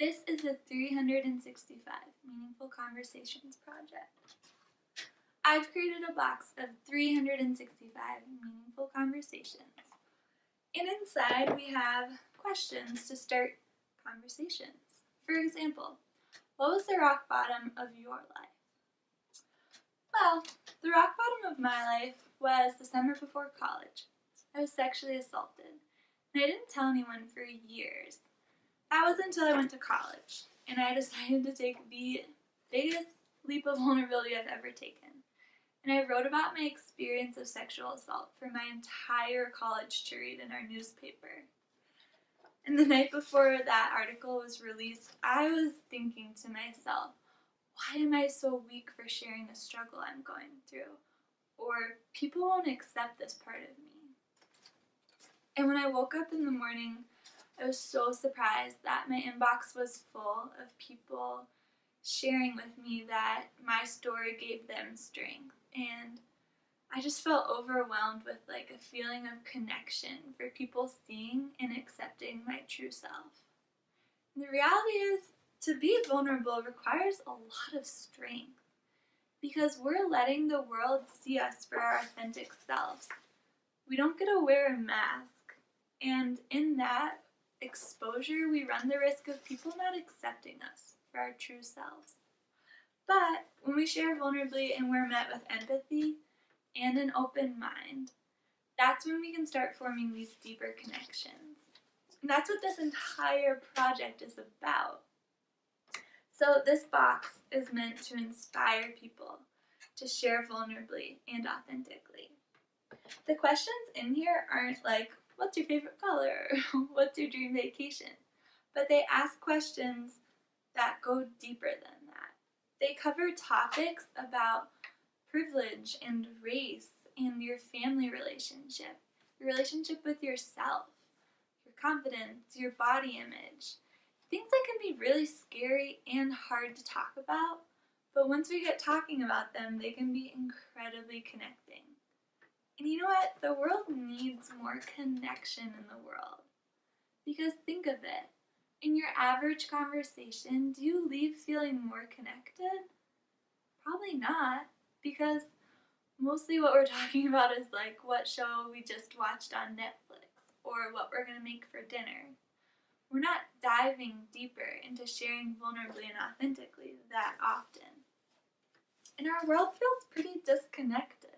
This is the 365 Meaningful Conversations project. I've created a box of 365 meaningful conversations. And inside we have questions to start conversations. For example, what was the rock bottom of your life? Well, the rock bottom of my life was the summer before college. I was sexually assaulted, and I didn't tell anyone for years. That was until I went to college, and I decided to take the biggest leap of vulnerability I've ever taken. And I wrote about my experience of sexual assault for my entire college to read in our newspaper. And the night before that article was released, I was thinking to myself, why am I so weak for sharing the struggle I'm going through? Or people won't accept this part of me. And when I woke up in the morning, I was so surprised that my inbox was full of people sharing with me that my story gave them strength. And I just felt overwhelmed with a feeling of connection for people seeing and accepting my true self. And the reality is, to be vulnerable requires a lot of strength because we're letting the world see us for our authentic selves. We don't get to wear a mask, and in that exposure, we run the risk of people not accepting us for our true selves. But when we share vulnerably and we're met with empathy and an open mind, that's when we can start forming these deeper connections. And that's what this entire project is about. So this box is meant to inspire people to share vulnerably and authentically. The questions in here aren't like, what's your favorite color? What's your dream vacation? But they ask questions that go deeper than that. They cover topics about privilege and race and your family relationship, your relationship with yourself, your confidence, your body image. Things that can be really scary and hard to talk about, but once we get talking about them, they can be incredibly connecting. And you know what? The world needs more connection in the world. Because think of it. In your average conversation, do you leave feeling more connected? Probably not, because mostly what we're talking about is what show we just watched on Netflix or what we're going to make for dinner. We're not diving deeper into sharing vulnerably and authentically that often. And our world feels pretty disconnected.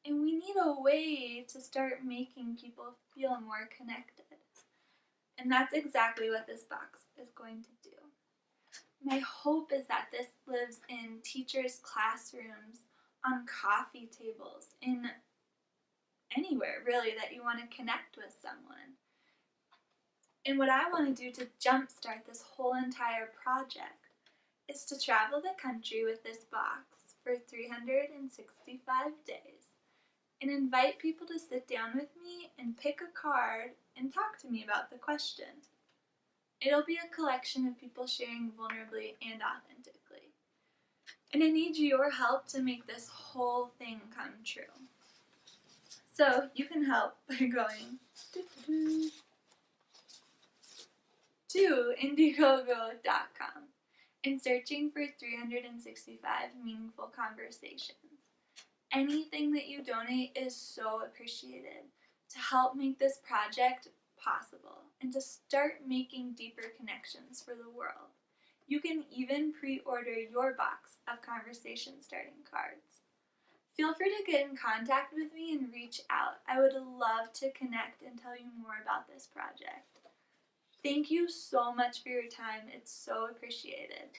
And we need a way to start making people feel more connected. And that's exactly what this box is going to do. My hope is that this lives in teachers' classrooms, on coffee tables, in anywhere really that you want to connect with someone. And what I want to do to jumpstart this whole entire project is to travel the country with this box for 365 days and invite people to sit down with me and pick a card and talk to me about the question. It'll be a collection of people sharing vulnerably and authentically. And I need your help to make this whole thing come true. So you can help by going to Indiegogo.com and searching for 365 meaningful conversations. Anything that you donate is so appreciated to help make this project possible and to start making deeper connections for the world. You can even pre-order your box of conversation starting cards. Feel free to get in contact with me and reach out. I would love to connect and tell you more about this project. Thank you so much for your time. It's so appreciated.